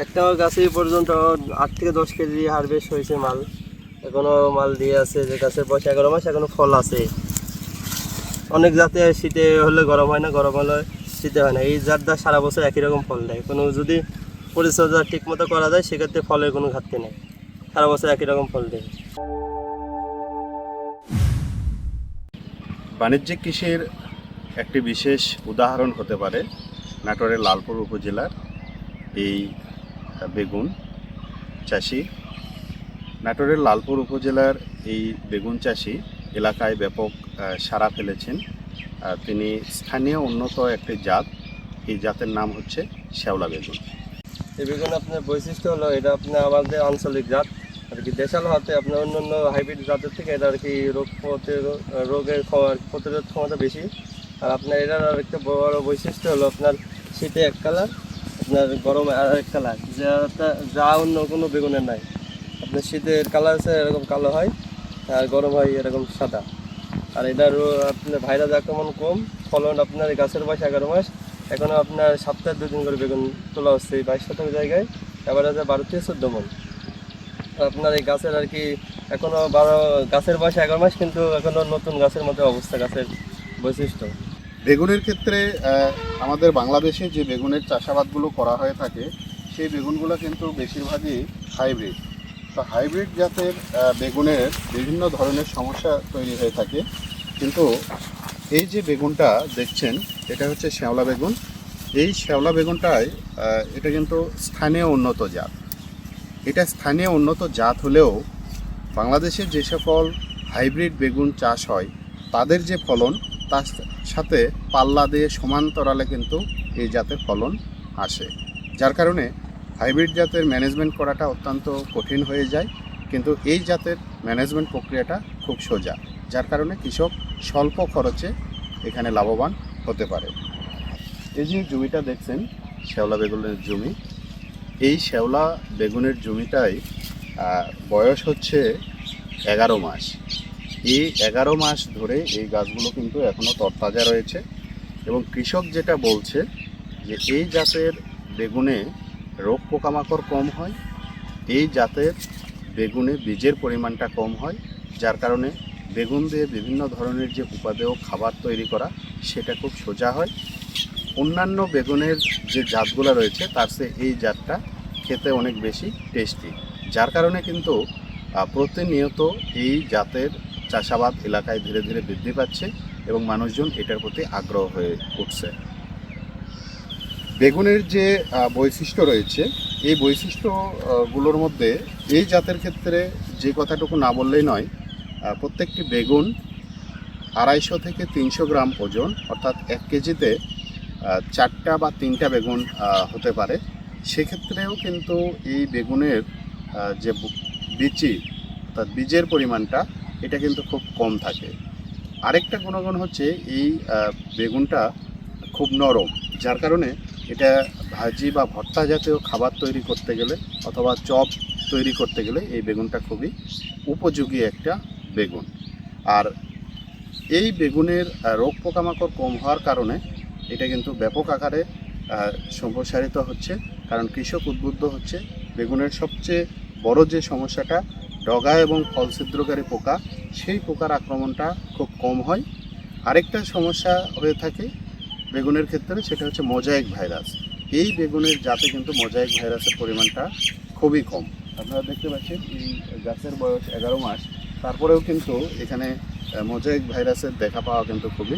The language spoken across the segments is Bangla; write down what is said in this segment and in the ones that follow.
একটা গাছে পর্যন্ত 8 থেকে 10 কেজি হারভেস্ট হয়েছে মাল, এখনো মাল দিয়ে আছে। যে গাছের বয়স 11 মাস, এখনো ফল আছে। অনেক জাতে শীতে হলে গরম হয় না, গরম হলে শীতে হয় না। এই জাতটা সারা বছর একই রকম ফল দেয়। কোনো যদি পরিচর্যা ঠিক মতো করা যায় সেক্ষেত্রে ফলের কোনো ঘাটতি নেই, সারা বছর একই রকম ফল দেয়। বাণিজ্যিক কৃষির একটি বিশেষ উদাহরণ হতে পারে নাটোরের লালপুর উপজেলার এই বেগুন চাষি। নাটোরের লালপুর উপজেলার এই বেগুন চাষি এলাকায় ব্যাপক সাড়া ফেলেছেন। তিনি স্থানীয় উন্নত একটি জাত, এই জাতের নাম হচ্ছে শেওলা বেগুন। এই বেগুন আপনার বৈশিষ্ট্য হলো এটা আপনার আমাদের আঞ্চলিক জাত আর কি। দেশাল হতে আপনার অন্যান্য হাইব্রিড জাতের থেকে এটা আর কি রোগের প্রতিরোধ ক্ষমতা বেশি। আর আপনার এটার আরেকটা বড় বৈশিষ্ট্য হলো আপনার শীতে এক কালার, আপনার গরমে আর এক কালার, যা অন্য কোনো বেগুনের নাই। আপনার শীতের কালার আছে এরকম কালো হয়, আর গরম হয় এরকম সাদা। আর এটার আপনার ভাইরাস আক্রমণ কম, ফলন আপনার এই গাছের বয়স 11 মাস, এখনও আপনার সপ্তাহে 2 দিন করে বেগুন তোলা হচ্ছে এই 22 শতক জায়গায়, এবার আছে 12 থেকে 14 মণ। আপনার এই গাছের আর কি এখনও গাছের বয়স 11 মাস, কিন্তু এখনও নতুন গাছের মতো অবস্থা গাছের বৈশিষ্ট্য। বেগুনের ক্ষেত্রে আমাদের বাংলাদেশে যে বেগুনের চাষাবাদগুলো করা হয়ে থাকে সেই বেগুনগুলো কিন্তু বেশিরভাগই হাইব্রিড। তো হাইব্রিড জাতের বেগুনের বিভিন্ন ধরনের সমস্যা তৈরি হয়ে থাকে। কিন্তু এই যে বেগুনটা দেখছেন এটা হচ্ছে শেওলা বেগুন। এই শেওলা বেগুনটায় এটা কিন্তু স্থানীয় উন্নত জাত। এটা স্থানীয় উন্নত জাত হলেও বাংলাদেশের যে সকল হাইব্রিড বেগুন চাষ হয় তাদের যে ফলন, তার সাথে পাল্লা দিয়ে সমান্তরালে কিন্তু এই জাতের ফলন আসে। যার কারণে হাইব্রিড জাতের ম্যানেজমেন্ট করাটা অত্যন্ত কঠিন হয়ে যায়, কিন্তু এই জাতের ম্যানেজমেন্ট প্রক্রিয়াটা খুব সোজা। যার কারণে কৃষক স্বল্প খরচে এখানে লাভবান হতে পারে। এই যে জমিটা দেখছেন শেওলা বেগুনের জমি, এই শেওলা বেগুনের জমিটাই বয়স হচ্ছে 11 মাস। এই 11 মাস ধরে এই গাছগুলো কিন্তু এখনও তরতাজা রয়েছে। এবং কৃষক যেটা বলছে যে এই জাতের বেগুনে রোগ পোকামাকড় কম হয়, এই জাতের বেগুনে বীজের পরিমাণটা কম হয়, যার কারণে বেগুন দিয়ে বিভিন্ন ধরনের যে উপাদেয় খাবার তৈরি করা সেটা খুব সোজা হয়। অন্যান্য বেগুনের যে জাতগুলো রয়েছে তার চেয়ে এই জাতটা খেতে অনেক বেশি টেস্টি। যার কারণে কিন্তু প্রতিনিয়ত এই জাতের চাষাবাদ এলাকায় ধীরে ধীরে বৃদ্ধি পাচ্ছে এবং মানুষজন এটার প্রতি আগ্রহ হয়ে উঠছে। বেগুনের যে বৈশিষ্ট্য রয়েছে এই বৈশিষ্ট্যগুলোর মধ্যে এই জাতের ক্ষেত্রে যে কথাটুকু না বললেই নয়, প্রত্যেকটি বেগুন 250 থেকে 300 গ্রাম ওজন, অর্থাৎ 1 কেজিতে 4টা বা 3টা বেগুন হতে পারে। সেক্ষেত্রেও কিন্তু এই বেগুনের যে বিচি অর্থাৎ বীজের পরিমাণটা এটা কিন্তু খুব কম থাকে। আরেকটা গুণগুণ হচ্ছে এই বেগুনটা খুব নরম, যার কারণে এটা ভাজি বা ভর্তা জাতীয় খাবার তৈরি করতে গেলে অথবা চপ তৈরি করতে গেলে এই বেগুনটা খুবই উপযোগী একটা বেগুন। আর এই বেগুনের রোগ পোকামাকড় কম হওয়ার কারণে এটা কিন্তু ব্যাপক আকারে সম্প্রসারিত হচ্ছে। কারণ কৃষক উদ্বুদ্ধ হচ্ছে বেগুনের সবচেয়ে বড় যে সমস্যাটা ডগা এবং ফল ছিদ্রকারী পোকা, সেই পোকার আক্রমণটা খুব কম হয়। আরেকটা সমস্যা হয়ে থাকে বেগুনের ক্ষেত্রে, সেটা হচ্ছে মোজাইক ভাইরাস। এই বেগুনের জাতে কিন্তু মোজাইক ভাইরাসের পরিমাণটা খুবই কম। আপনারা দেখতে পাচ্ছেন এই গাছের বয়স 11 মাস, তারপরেও কিন্তু এখানে মোজাইক ভাইরাসের দেখা পাওয়া কিন্তু খুবই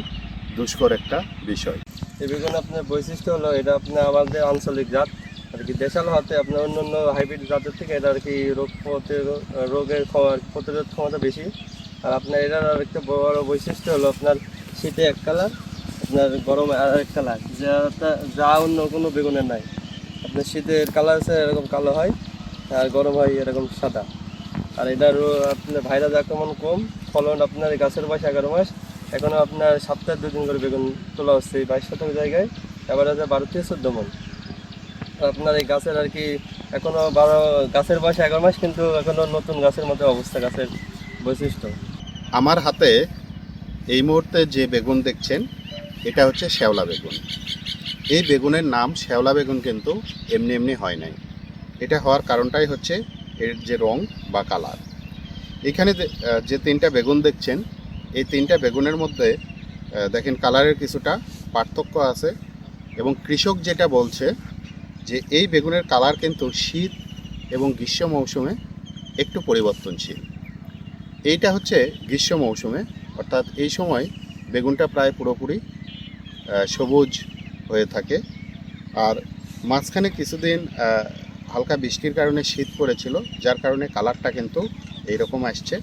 দুষ্কর একটা বিষয়। এই বেগুন আপনার বৈশিষ্ট্য হলো এটা আপনার আমাদের আঞ্চলিক জাত আর কি। দেশাল হতে আপনার অন্যান্য হাইব্রিড জাতের থেকে এটা আর কি রোগের প্রতিরোধ ক্ষমতা বেশি। আর আপনার এটার আরেকটা বড় বৈশিষ্ট্য হলো আপনার শীতে এক কালার, আপনার গরমে আর এক কালার, যা অন্য কোনো বেগুনের নাই। আপনার শীতের কালার আছে এরকম কালো হয়, আর গরম হয় এরকম সাদা। আর এটার আপনার ভাইরাস আক্রমণ কম, ফলন আপনার এই গাছের বয়স 11 মাস, এখনও আপনার সপ্তাহে 2 দিন করে বেগুন তোলা হচ্ছে এই 22 শতক জায়গায়, এবার আছে 12 থেকে 14 মণ। আপনার এই গাছের আর কি এখনও গাছের বয়স 11 মাস, কিন্তু এখনও নতুন গাছের মতো অবস্থা গাছের বৈশিষ্ট্য। আমার হাতে এই মুহূর্তে যে বেগুন দেখছেন এটা হচ্ছে শেওলা বেগুন। এই বেগুনের নাম শেওলা বেগুন কিন্তু এমনি এমনি হয় নাই। এটা হওয়ার কারণটাই হচ্ছে এর যে রং বা কালার। এখানে যে 3টা বেগুন দেখছেন, এই 3টা বেগুনের মধ্যে দেখেন কালারের কিছুটা পার্থক্য আছে, এবং কৃষক যেটা বলছে যে এই বেগুনের কালার কিন্তু শীত এবং গ্রীষ্ম মৌসুমে একটু পরিবর্তনশীল। এইটা হচ্ছে গ্রীষ্ম মৌসুমে, অর্থাৎ এই সময় বেগুনটা প্রায় পুরোপুরি সবুজ হয়ে থাকে। আর মাঝখানে কিছুদিন হালকা বৃষ্টির কারণে শীত পড়েছিল, যার কারণে কালারটা কিন্তু এইরকম আসছে।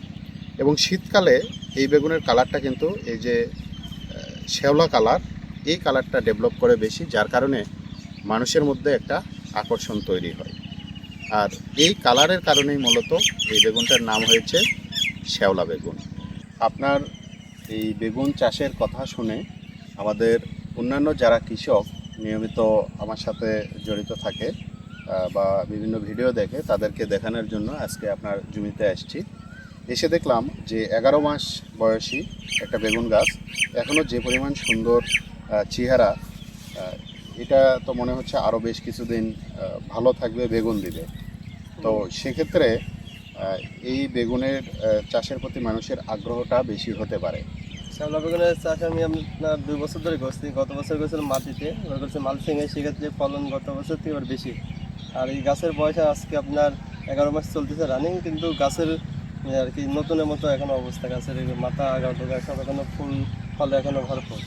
এবং শীতকালে এই বেগুনের কালারটা কিন্তু এই যে শ্যাওলা কালার, এই কালারটা ডেভেলপ করে বেশি, যার কারণে মানুষের মধ্যে একটা আকর্ষণ তৈরি হয়। আর এই কালারের কারণেই মূলত এই বেগুনটার নাম হয়েছে শ্যাওলা বেগুন। আপনার এই বেগুন চাষের কথা শুনে আমাদের অন্যান্য যারা কৃষক নিয়মিত আমার সাথে জড়িত থাকে বা বিভিন্ন ভিডিও দেখে, তাদেরকে দেখানোর জন্য আজকে আপনার জমিতে আসছি। এসে দেখলাম যে 11 মাস বয়সী একটা বেগুন গাছ, এখনও যে পরিমাণ সুন্দর চেহারা, এটা তো মনে হচ্ছে আরও বেশ কিছুদিন ভালো থাকবে, বেগুন দিবে। তো সেক্ষেত্রে এই বেগুনের চাষের প্রতি মানুষের আগ্রহটা বেশি হতে পারে। শ্যাওলা বেগুনের চাষ আমি আপনার 2 বছর ধরে করছি। গত বছর করেছিলাম মাটিতে, এবার করছি মালচিংয়ে, সেক্ষেত্রে ফলন গত বছর থেকে এবার বেশি। আর এই গাছের বয়স আজকে আপনার 11 মাস চলতেছে রানিং, কিন্তু গাছের আর কি নতুনের মতো এখনো অবস্থা। গাছের এই মাথা আগা ঢোকা সব এখনো ফুল ফলে এখনো ভরপুর।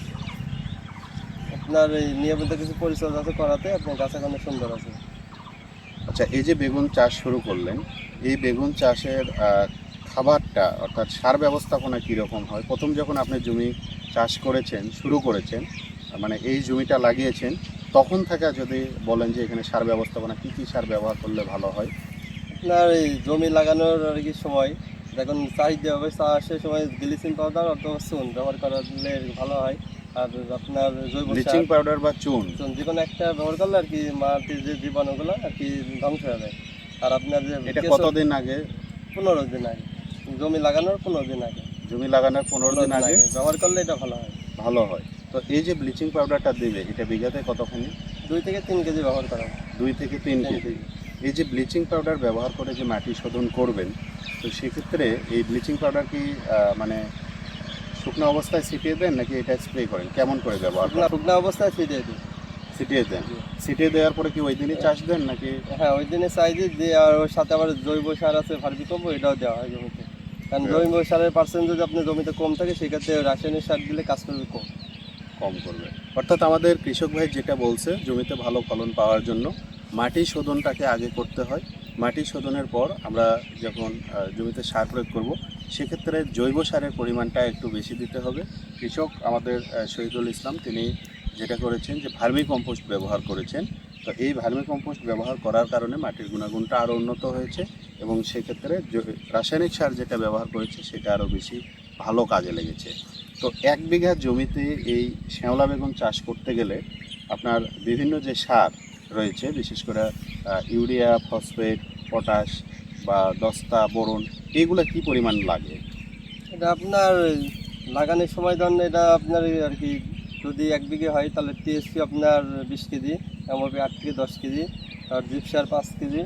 আপনার এই নিয়মিত কিছু পরিচর্যা আছে করাতে আপনার গাছ এখনো সুন্দর আছে। আচ্ছা, এই যে বেগুন চাষ শুরু করলেন, এই বেগুন চাষের খাবারটা অর্থাৎ সার ব্যবস্থাপনা কীরকম হয়? প্রথম যখন আপনি জমি চাষ করেছেন, শুরু করেছেন, মানে এই জমিটা লাগিয়েছেন, তখন থেকে যদি বলেন যে এখানে সার ব্যবস্থাপনা কী কী সার ব্যবহার করলে ভালো হয়? আপনার এই জমি লাগানোর আর কি সময় যখন চাহিদা হবে, চাষের সময় গ্লিচিং পাউডার অথবা চুন ব্যবহার করলে ভালো হয়। আর আপনার জৈব ব্লিচিং সার, পাউডার বা চুন? চুন যে কোনো একটা ব্যবহার করলে আর কি মাটির যে জীবাণুগুলো আর কি ধ্বংস হয়ে যায়। আর আপনার যে এটা কতদিন আগে? 15 দিন আগে, জমি লাগানোর 15 দিন আগে, জমি লাগানোর 15 দিন আগে ব্যবহার করলে এটা ভালো হয়। ভালো হয়। তো এই যে ব্লিচিং পাউডারটা দিবে, এটা বিঘাতে কতখানি? 2 থেকে 3 কেজি ব্যবহার করা হয়। 2 থেকে 3 কেজি। এই যে ব্লিচিং পাউডার ব্যবহার করে যে মাটি শোধন করবেন, তো সেক্ষেত্রে এই ব্লিচিং পাউডার কি মানে শুকনো অবস্থায় ছিটিয়ে দেন নাকি এটা স্প্রে করেন? কেমন করে ব্যবহার করেন? শুকনো অবস্থায় ছিটিয়ে দিই। ছিটিয়ে দেন। ছিটিয়ে দেওয়ার পরে কি ওই দিনই চাষ দেন নাকি? হ্যাঁ, ওই দিনে চাইজি দিয়ে, আর ওর সাথে আবার জৈব সার আছে, ভার্মি কম্পোস্ট, এটাও দেওয়া হয় জমিতে। কারণ জৈব সারের পার্সেন্ট যদি আপনার জমিতে কম থাকে, সেক্ষেত্রে রাসায়নিক সার দিলে কাজ করবে কম করবে। অর্থাৎ আমাদের কৃষক ভাই যেটা বলছে, জমিতে ভালো ফলন পাওয়ার জন্য মাটি শোধনটাকে আগে করতে হয়। মাটি শোধনের পর আমরা যখন জমিতে সার প্রয়োগ করব, সেক্ষেত্রে জৈব সারের পরিমাণটা একটু বেশি দিতে হবে। কৃষক আমাদের শহীদুল ইসলাম, তিনি যেটা করেছেন যে ভার্মি কম্পোস্ট ব্যবহার করেছেন। তো এই ভার্মি কম্পোস্ট ব্যবহার করার কারণে মাটির গুণাগুণটা আরও উন্নত হয়েছে, এবং সেক্ষেত্রে রাসায়নিক সার যেটা ব্যবহার করেছে সেটা আরও বেশি ভালো কাজে লেগেছে। তো 1 বিঘা জমিতে এই শ্যাওলা বেগুন চাষ করতে গেলে আপনার বিভিন্ন যে সার রয়েছে, বিশেষ করে ইউরিয়া, ফসফেট, পটাশ বা দস্তা, বোরন, এইগুলো কি পরিমাণ লাগে? এটা আপনার লাগানোর সময় ধরেন এটা আপনার আর কি যদি 1 বিঘে হয়, তাহলে টিএসপি আপনার 20 কেজি, এমওপি 8 থেকে 10 কেজি, আর জিপসার 5 কেজি,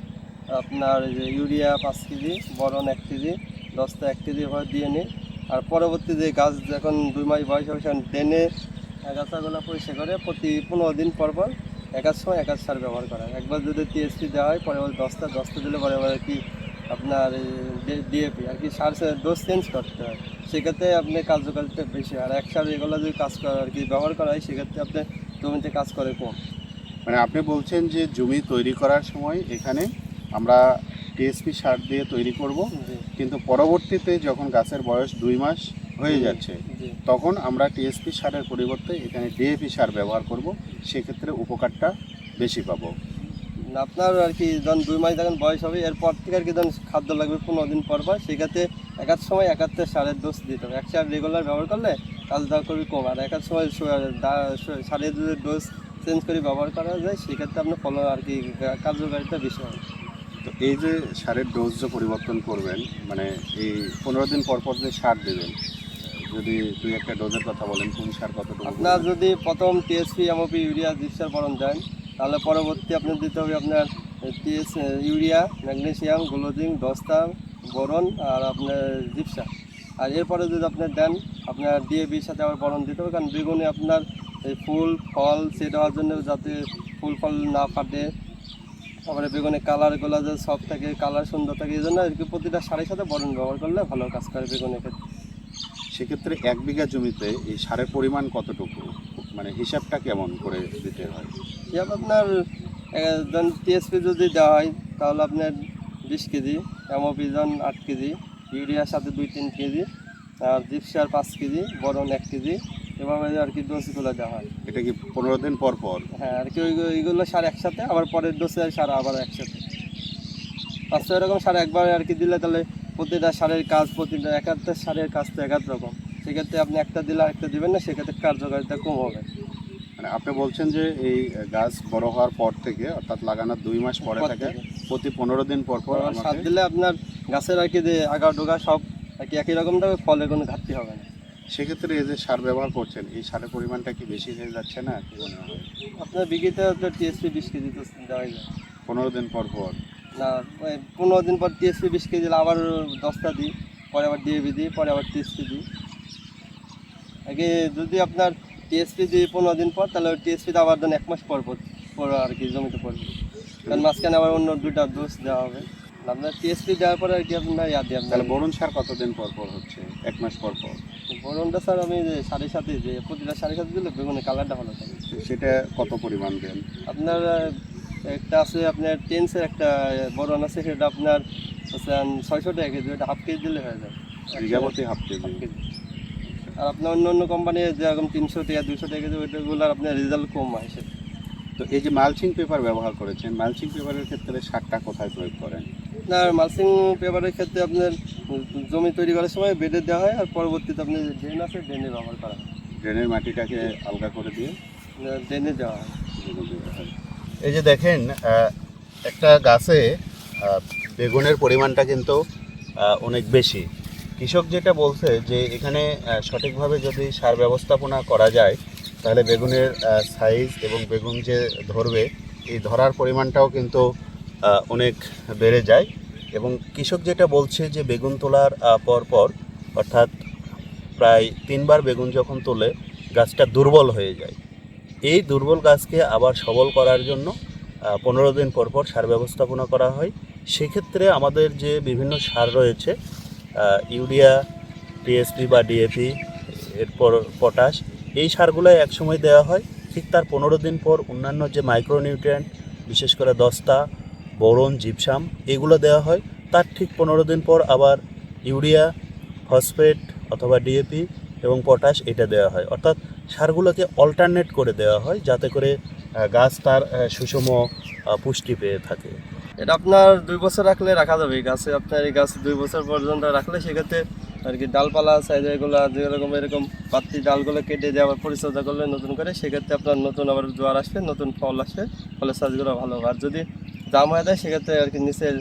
আপনার যে ইউরিয়া 5 কেজি, বোরন 1 কেজি, দস্তা 1 কেজি এভাবে দিয়ে নিই। আর পরবর্তী যে গাছ যখন 2 মাস বয়স হবে, সেখানে টেনে আগাছাগুলো পরিষ্কার করে প্রতি 15 দিন পর পর একার সময় একার সার ব্যবহার করা হয়। একবার যদি টিএসপি দেওয়া হয়, পরে দস্তা দিলে পরে আর কি আপনার ডিএপি আর কি সার ডোজ চেঞ্জ করতে হয়। সেক্ষেত্রে আপনি কার্যকারিতা বেশি। আর এক সার এগুলো যদি কাজ করা আর কি ব্যবহার করা হয়, সেক্ষেত্রে আপনি জমিতে কাজ করে কম। মানে আপনি বলছেন যে জমি তৈরি করার সময় এখানে আমরা টিএসপি সার দিয়ে তৈরি করব, কিন্তু পরবর্তীতে যখন গাছের বয়স 2 মাস হয়ে যাচ্ছে, তখন আমরা টিএসপি সারের পরিবর্তে এখানে ডিএপি সার ব্যবহার করব, সেক্ষেত্রে উপকারটা বেশি পাবো। আপনার আর কি যখন 2 মাস যখন বয়স হবে, এরপর থেকে আর কি যখন খাদ্য লাগবে 15 দিন পর পর, সেক্ষেত্রে একার সময় একাত্তর সারের ডোজ দিতে হবে। এক সার রেগুলার ব্যবহার করলে কাজটা করবে কম। আর একার সময় সারের যদি ডোজ চেঞ্জ করে ব্যবহার করা যায়, সেক্ষেত্রে আপনার ফলন আর কি কার্যকারিতা বেশি হবে। তো এই যে সারের ডোজ যে পরিবর্তন করবেন, মানে এই 15 দিন পর পর যে সার দেবেন, যদি 2-1টা ডোজের কথা বলেন, কোন সার কতটুকু? আপনার যদি প্রথম টিএসপি, এমওপি, ইউরিয়া, জিপসার বোরন দেন, তাহলে পরবর্তী আপনার দিতে হবে আপনার ইউরিয়া, ম্যাগনেসিয়াম, গ্লোজিং, দস্তা, বোরন আর আপনার জিপসা। আর এরপরে যদি আপনার দেন আপনার ডিএপির সাথে আবার বোরন দিতে হবে, কারণ বেগুনে আপনার এই ফুল ফল সেট হওয়ার জন্য, যাতে ফুল ফল না ফাটে, তারপরে বেগুনের কালারগুলো যে সব থাকে, কালার সুন্দর থাকে, এই জন্য আর কি প্রতিটা সারের সাথে বোরন ব্যবহার করলে ভালো কাজ করে বেগুনের ক্ষেত্রে। সেক্ষেত্রে 1 বিঘা জমিতে এই সারের পরিমাণ কতটুকু, মানে হিসাবটা কেমন করে দিতে হয়? এবার আপনার টিএসপি যদি দেওয়া হয় তাহলে আপনার 20 কেজি, অ্যামোপিজন 8 কেজি, ইউরিয়ার সাথে 2-3 কেজি, আর জিপসার 5 কেজি, বোরন 1 কেজি, এভাবে আর কি ডোজগুলো দেওয়া হয়। এটা কি 15 দিন পর পর? হ্যাঁ, আর কি ওইগুলো সার একসাথে, আবার পরের ডোজে সার আবার একসাথে 500 এরকম সার একবার আর কি দিলে, তাহলে প্রতিটা সারের কাজ, প্রতিটা একটা সারের কাজ তো এক রকম, সেক্ষেত্রে আপনি একটা দিলে আরেকটা দিবেন না, সেক্ষেত্রে কার্যকারিতা কম হবে। মানে আপনি বলছেন যে এই গাছ বড় হওয়ার পর থেকে, অর্থাৎ লাগানোর 2 মাস পরে পর থেকে থেকে। প্রতি 15 দিন পর পর সার আমাকে, দিলে আপনার গাছের আর কি যে আগা ডোগা সব আর কি একই রকম থাকবে, ফলের কোনো ঘাটতি হবে না। সেক্ষেত্রে এই যে সার ব্যবহার করছেন, এই সারের পরিমাণটা কি বেশি হয়ে যাচ্ছে না, কি মনে হয়? আপনার বিঘিতে আপনার টিএসপি 20 কেজি তো দেওয়াই যায় 15 দিন পর পর? না, 15 দিন পর টিএসপি 20 কেজি দিলে আবার দস্তা দিই, পরে আবার ডিএবি দিই, পরে আবার টিএসপি দিই। আগে যদি আপনার টিএসপি দিই 15 দিন পর, তাহলে ওই টিএসপিতে আবার দেন 1 মাস পর পর আর কি জমিতে পড়বে, কারণ মাঝখানে আবার অন্য 2টা ডোজ দেওয়া হবে। আপনার টিএসপি দেওয়ার পরে আর কি আপনার দিয়ে তাহলে আপনার বোরন সার কতদিন পর পর হচ্ছে? 1 মাস পর পর? বোরনটা স্যার আমি যে সাড়ে সাথে যে প্রতিটা সাড়ে সাথে দিলে বেগুনের কালারটা ভালো থাকে। সেটা কত পরিমাণ দেন? আপনার একটা আছে আপনার টেন্সের একটা বোরন আছে, সেটা আপনার হচ্ছে 600 টাকা কেজি, ওটা হাফ কেজি দিলে হয়ে যায়, বিঘাপতি হাফ কেজি? Half KG. আর আপনার অন্য অন্য কোম্পানি যেরকম 300 টাকা 200 টাকা কেজি, ওইটাগুলোর আপনার রেজাল্ট কম হয় সে। তো এই যে মালচিং পেপার ব্যবহার করেছেন, মালচিং পেপারের ক্ষেত্রে সারটা কোথায় প্রয়োগ করেন? আপনার মালচিং পেপারের ক্ষেত্রে আপনার জমি তৈরি করার সময় বেডে দেওয়া হয়, আর পরবর্তীতে আপনার ড্রেন আছে, ড্রেনে ব্যবহার করা হয়, ড্রেনের মাটিটাকে আলগা করে দিয়ে ড্রেনে দেওয়া হয়। এই যে দেখেন, একটা গাছে বেগুনের পরিমাণটা কিন্তু অনেক বেশি। কৃষক যেটা বলছে যে এখানে সঠিকভাবে যদি সার ব্যবস্থাপনা করা যায়, তাহলে বেগুনের সাইজ এবং বেগুন যে ধরবে, এই ধরার পরিমাণটাও কিন্তু অনেক বেড়ে যায়। এবং কৃষক যেটা বলছে যে বেগুন তোলার পর অর্থাৎ প্রায় 3 বার বেগুন যখন তোলে, গাছটা দুর্বল হয়ে যায়। এই দুর্বল গাছকে আবার সবল করার জন্য 15 দিন পর পর সার ব্যবস্থাপনা করা হয়। সেক্ষেত্রে আমাদের যে বিভিন্ন সার রয়েছে, ইউরিয়া, টিএসপি বা ডিএপি, এরপর পটাশ, এই সারগুলো একসময় দেওয়া হয়। ঠিক তার 15 দিন পর অন্যান্য যে মাইক্রোনিউট্রিয়েন্ট, বিশেষ করে দস্তা, বোরন, জিপসাম, এগুলো দেওয়া হয়। তার ঠিক 15 দিন পর আবার ইউরিয়া, ফসফেট অথবা ডিএপি এবং পটাশ এটা দেওয়া হয়। অর্থাৎ সারগুলোকে অল্টারনেট করে দেওয়া হয়, যাতে করে গাছ তার সুষম পুষ্টি পেয়ে থাকে। এটা আপনার 2 বছর রাখলে রাখা যাবে এই গাছে। আপনার এই গাছ 2 বছর পর্যন্ত রাখলে সেক্ষেত্রে আর কি ডালপালা সাইজ এগুলো যেরকম এরকম পাত্তি ডালগুলো কেটে দিয়ে আবার পরিচর্যা করলে নতুন করে, সেক্ষেত্রে আপনার নতুন আবার জোয়ার আসবে, নতুন ফল আসবে, ফলের সাইজগুলো ভালো হবে। আর যদি জাম হয়ে যায় সেক্ষেত্রে আর কি নিচের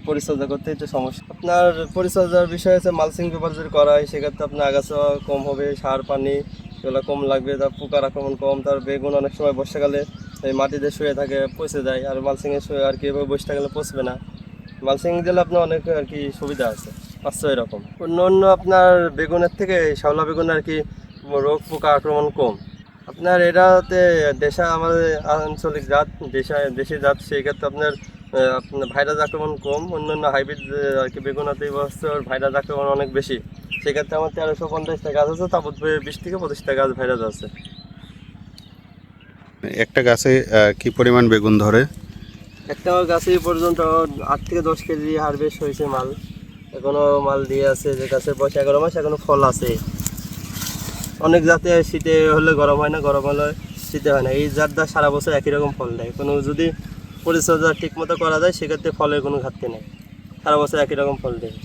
পরিচর্যা করতে একটু সমস্যা। আপনার পরিচর্যার বিষয় হচ্ছে মালচিং পেপার যদি করা হয়, সেক্ষেত্রে আপনার আগাছা কম হবে, সার পানি এগুলো কম লাগবে, তার পোকার আক্রমণ কম। তার বেগুন অনেক সময় বর্ষাকালে এই মাটিতে শুয়ে থাকে, পচে যায়, আর মালচিংয়ে শুয়ে আর কি এভাবে বসে থাকলে পচবে না। মালচিং দিলে আপনার অনেক আর কি সুবিধা আছে, পাঁচশো এরকম। অন্য অন্য আপনার বেগুনের থেকে শাওলা বেগুন আর কি রোগ পোকা আক্রমণ কম। আপনার এটাতে আমাদের আঞ্চলিক জাত, দেশি জাত, সেই ক্ষেত্রে আপনার ভাইরাস আক্রমণ কম। অন্যান্য হাইব্রিড আর কি বেগুনাতে বছর ভাইরাস আক্রমণ অনেক বেশি। সেক্ষেত্রে আমার 1350টা গাছ আছে, তার মধ্যে 20 থেকে 25টা গাছ ভাইরাস আছে। একটা গাছে কি পরিমাণ বেগুন ধরে? একটা গাছে এই পর্যন্ত 8 থেকে 10 কেজি হারভেস্ট হয়েছে মাল, এখনো মাল দিয়ে আছে। যে গাছের বয়স 11 মাস, এখনো ফল আছে। অনেক জাতে শীতে হলে গরম হয় না, গরম হলে শীতে হয় না। এই জাতটা সারা বছর একই রকম ফল দেয়। কোনো যদি পরিচর্যা ঠিক মতো করা যায়, সেক্ষেত্রে ফলের কোনো ঘাটতি নেই, সারা বছর একই রকম ফল দেয়।